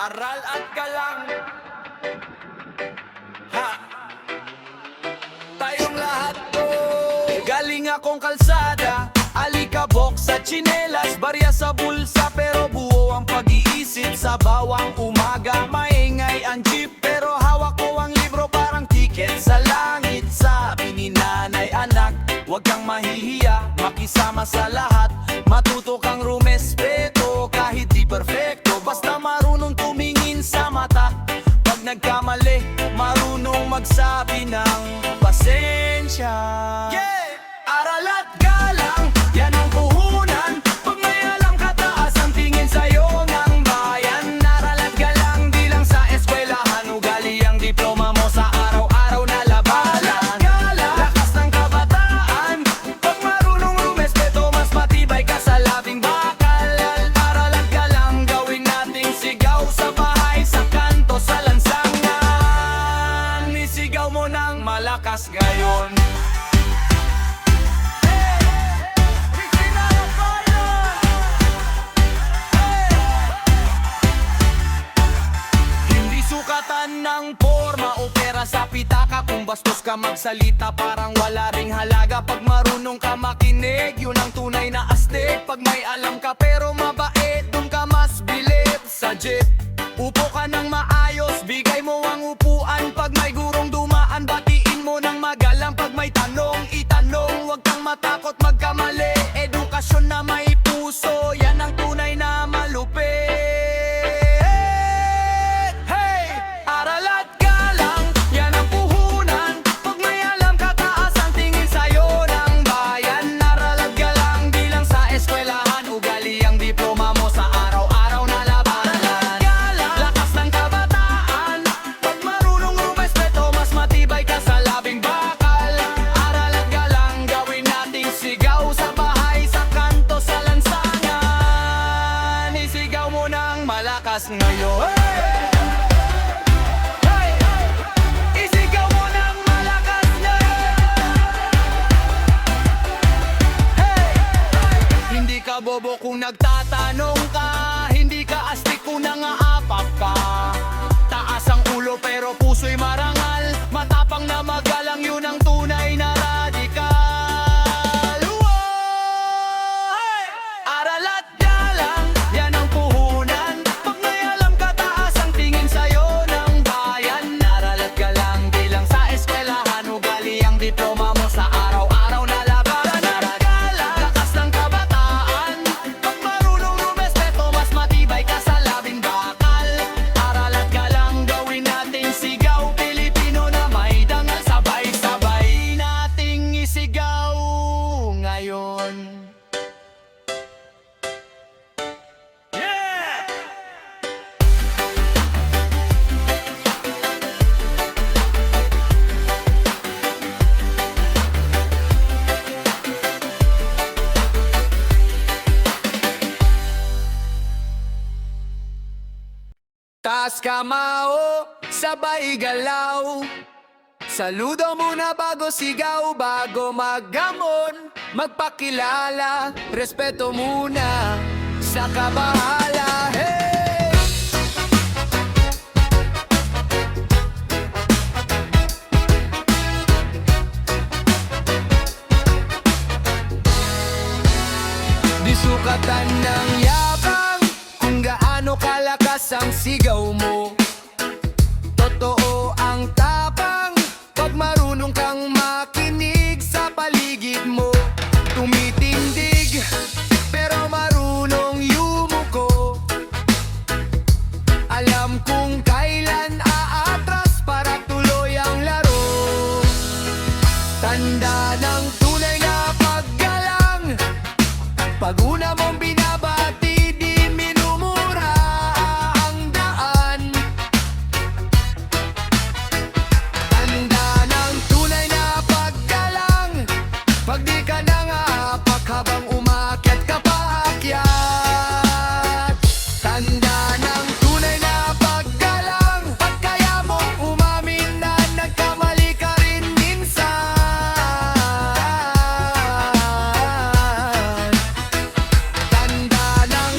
aral at galang. Ha! Tayong lahat to galing akong kalsada, alikabok sa tsinelas, barya sa bulsa, pero buo ang pag-iisip sa bawang umaga. Maingay ang jeep pero hawak ko ang libro, parang tiket sa langit. Sabi ni nanay, anak, huwag kang mahihiya, makisama sa lahat, matuto kang rumespeto. Kahit di perfecto, basta marunong tumingin sa mata. Pag nagkamali, marunong magsabi ng pasensya. Yeah! Aral at galang, yan ang puhunan. Pag may alam ka, taas ang tingin sa'yo ng bayan. Aral at galang, di lang sa eskwelahan, ugali ang diploma mo sa araw-araw na labanan. Lakas ng kabataan, pag marunong rumespeto, mas matibay ka sa labing bakal. Aral at galang, gawin nating sigaw sa bahay, sa kanto, sa lansangan. Isigaw mo ng malakas ngayon. Sukatan ng forma o pera sa pitaka, kung bastos ka magsalita parang wala ring halaga. Pag marunong ka makinig, yun ang tunay na astig. Pag may alam ka pero mabait, dun ka mas bilib sa jeep. Upo ka ng maayos, bigay mo ang upuan. Pag may gurong dumaan, batiin mo ng magalang. Pag may tanong, itanong, huwag kang matakot magkamali. Edukasyon na may puso, yan ang tunay na malupit. Malakas ngayon. Hey! Isigaw mo ng malakas ngayon. Hey! Hindi ka bobo kung nagtatanong ka, hindi ka astig kung nangaapak ka. Taas ang ulo pero puso'y marangal, matapang na magalang, yun ang tunay na radikal. Whoa! Hey! Aral at galang, yan ang puhunan. Diploma mo sa araw-araw na labanan. Lakas ng kabataan, pag marunong rumespeto, mas matibay ka sa labing bakal. Aral at galang, gawin nating sigaw, Pilipino na may dangal, sabay-sabay nating isigaw ngayon. Taas kamao, sabay galaw. Saludo muna bago sigaw, bago maggamon. Magpakilala, respeto muna, saka bahala. Hey! Di sukatan ng yabang kung gaano kalakas ang sigaw mo. Totoo ang tapang pag marunong kang makinig sa paligid mo. Tumitindig pero marunong yumuko. Alam kung kailan aatras para tuloy ang laro. Tanda ng tunay na paggalang, pag una mong binabati, di minumura ang daan. Tanda ng tunay na paggalang, pag di ka nangapak habang umakyat ka paakyat. Tanda ng tunay na paggalang, pag kaya mong umamin na nagkamali ka rin minsan. Tanda ng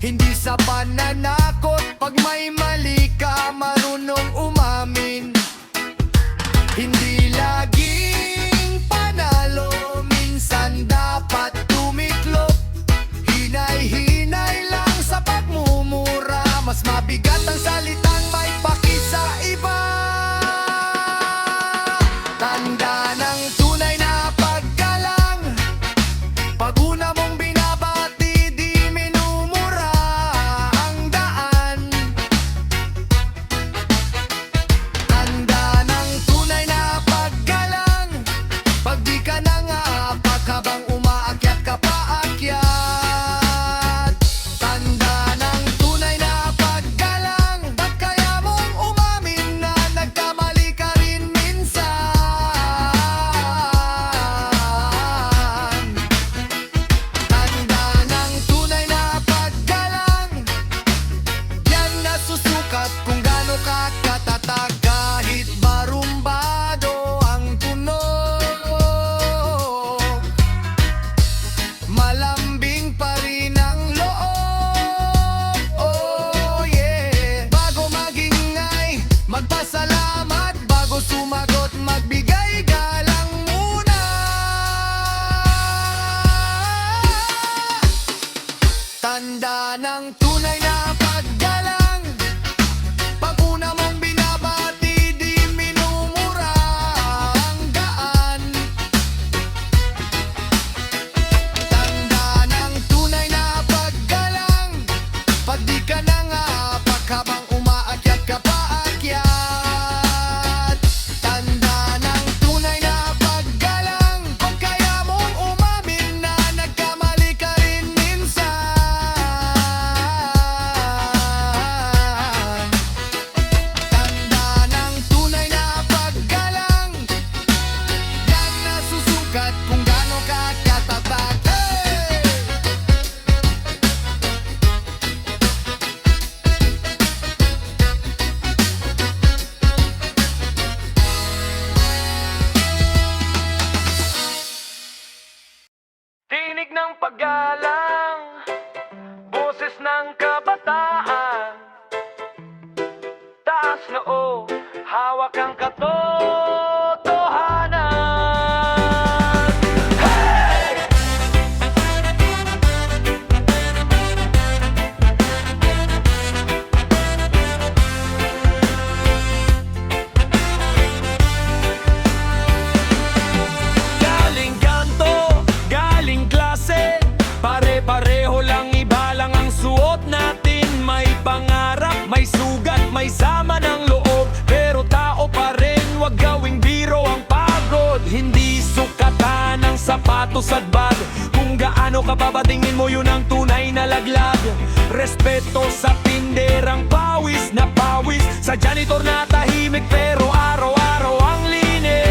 Hindi sa pananakot, pag may mali ka, marunong umamin. Hindi laging panalo, minsan dapat tumiklop. Hinay-hinay lang sa pagmumura, mas mabigat ang salitang may paki sa iba. Tanda ng tunay na paggalang, pag una mong binabati, di minumura ang daan. Tanda ng tunay na paggalang, pag di ka nangapak habang umaakyat ka paakyat. Tanda ng tunay na paggalang, pag kaya mong umamin na nagkamali ka rin minsan. Tanda ng tunay na paggalang, yan nasusukat kung gaano ka katatag. Kahit barumbado ang tunog, malambing pa rin ang loob. Oh yeah. Bago magingay, magpasalamat. Bago sumagot, magbigay galang muna. Tanda ng tunay na paggalang, pag una mong binabati, di minumura ang daan. Tanda ng tunay na paggalang, pag di ka nangapak habang umaakyat ka paakyat. Tanda ng tunay na paggalang, pag kaya mong umamin na nagkamali ka rin minsan. Tanda ng tunay na paggalang, yan nasusukat kung gaano ka katatag. Hey! Tinig ng paggalang, boses ng kabataan. Taas noo, hawak ang katotohanan. Hey! Galing kanto, galing klase, pare-pareho lang, iba lang ang suot natin. May pangarap, may sugat, may sama ng loob, pero tao pa rin, wag gawing biro ang pagod. Hindi sukatan ng sapatos at bag, kung gaano ka babatingin mo, yun ang tunay na laglag. Respeto sa tinderang pawis na pawis, sa janitor na tahimik pero araw-araw ang linis.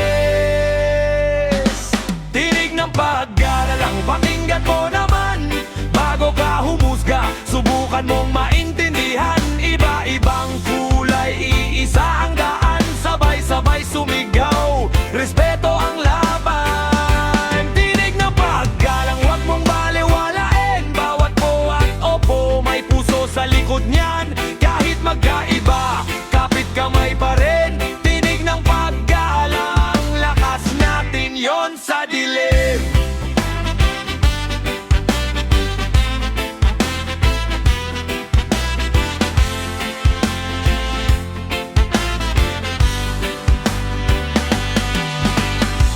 Tinig ng paggalang, pakinggan mo naman, bago ka humusga, subukan mong maintindihan. Iba-ibang kulay, iisa ang daan, sabay-sabay sumigaw, respeto ang laban. Tinig ng paggalang, wag mong baliwalain, bawat po at opo, may puso sa likod niyan. Kahit magkaiba, kapit kamay pa rin. Tinig ng paggalang, lakas natin yon sa dilim.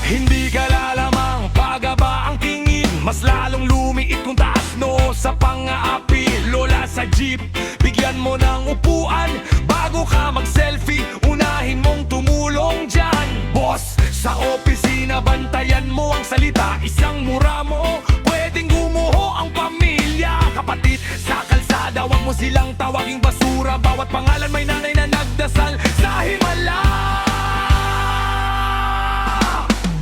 Hindi ka lalamang pagaba ang tingin, mas lalong lumiit kung taas no sa pang-aapi. Lola sa jeep, bigyan mo ng upuan, bago ka mag-selfie, unahin mong tumulong dyan. Boss, sa opisina, bantayan mo ang salita, isang mura mo, pwedeng gumuho ang pamilya. Kapatid, sa kalsada, wag mo silang tawaging basura, bawat pangalan may nanay na nagdasal sa himala.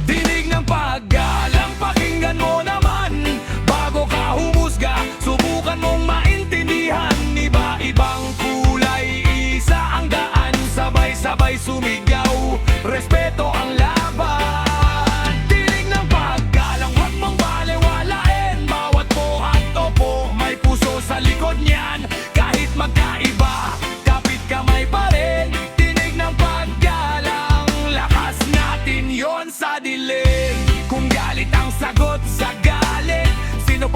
Tinig ng paggalang, pakinggan mo naman, bago ka humusga, subukan mong maintindihan. Iba-ibang kulay, isa ang daan, sabay-sabay sumigaw, respeto ang laban. Tinig ng paggalang, wag mong baliwalain, bawat po at opo, may puso sa likod niya.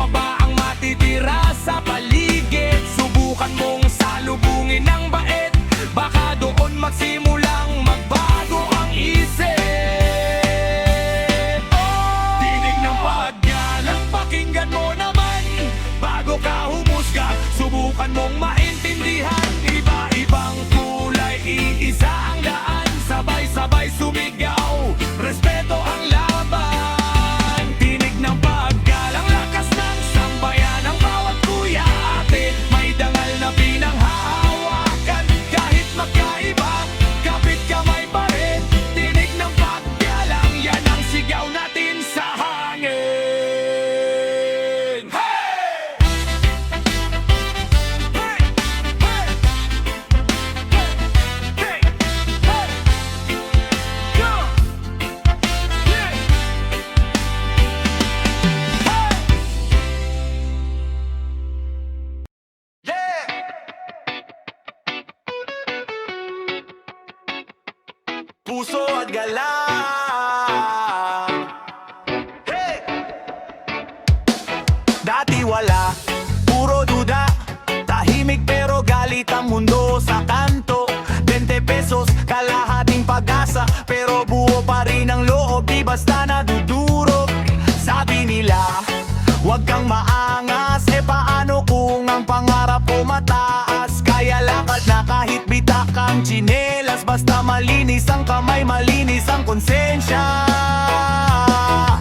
pa ba ang matitira sa paligid? Subukan mong salubungin ng bait, baka doon magsimulang magbago ang isip. Tinig ng paggalang, pakinggan mo naman bago ka humusga. Subukan mong maintindihan, iba-ibang kulay, iisa ang daan. Sabay-sabay sumigaw, respeto ang laban. Tinig ng paggalang, lakas ng sambayan ng bawat kuya ate. May dangal na pinanghahawakan, kahit magkaiba, kapit kamay pa rin. Tinig ng paggalang, yan ang sigaw natin sa hangin. Hey! Hey! Hey! Hey! Hey! Hey! Go! Yeah! Hey! Yeah! Puso at galang. Hey! Dati wala, puro duda, tahimik pero galit ang mundo sa kanto. 20 pesos, kalahating pag-asa, pero buo pa rin ang loob, di basta nadudurog. Sabi nila, huwag kang maangas, paano kung ang pangarap ko mataas? Kaya lakad na kahit bitak ang tsinelas, basta malinis ang kamay, malinis ang konsensya.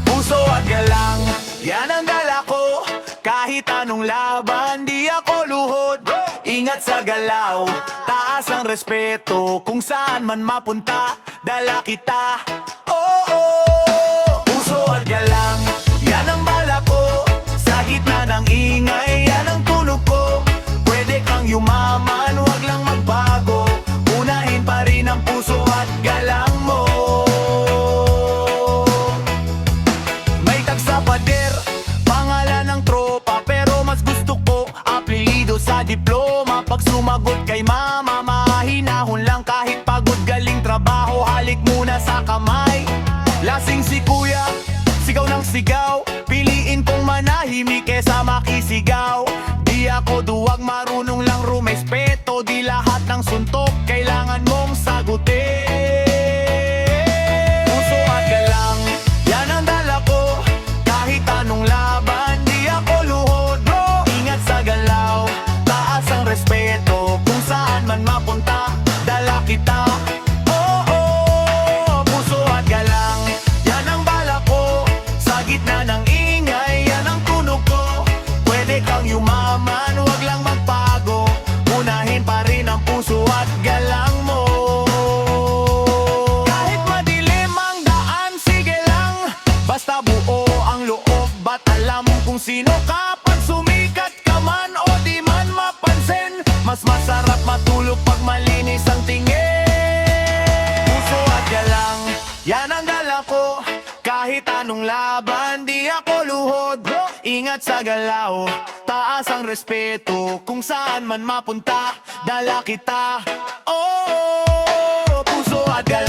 Puso at galang, yan ang dala ko. Kahit anong laban, di ako luhod. Ingat sa galaw, taas ang respeto. Kung saan man mapunta, dala kita. Puso at galang, yan ang bala ko. Sa gitna ng ingay, yan ang tulog ko. Pwede kang yumaman, wag lang magbago. Unahin pa rin ang puso at galang mo. May tag sa pader, pangalan ng tropa, pero mas gusto ko apelyido sa diploma. Pag sumagot kay mama, mahinahon lang kahit pagod, galing trabaho, halik muna sa kamay. Lasing si kuya, sigaw ng sigaw, piliin kong manahimik kesa makisigaw. Di ako duwag, marunong lang rumespeto, di lahat ng suntok kailangan mong sagutin. Puso at galang, yan ang dala ko. Kahit anong laban, di ako luhod, bro. Ingat sa galaw, taas ang respeto. Kung saan man mapunta, dala kita. Puso at galang, yan ang bala ko. Sa gitna ng ingay, yan ang tunog ko. Pwede kang yumaman, wag lang magpago. Unahin pa rin ang puso at galang mo. Kahit madilim ang daan, sige lang. Basta buo ang loob, ba't alam kung sino ka? Pag sumikat ka man o di man mapansin, mas masarap matulog pag malinis ang tingin. Puso at galang, yan ang dala ko. Kahit anong laban, di ako luhod. Ingat sa galaw, taas ang respeto. Kung saan man mapunta, dala kita. Puso at galang.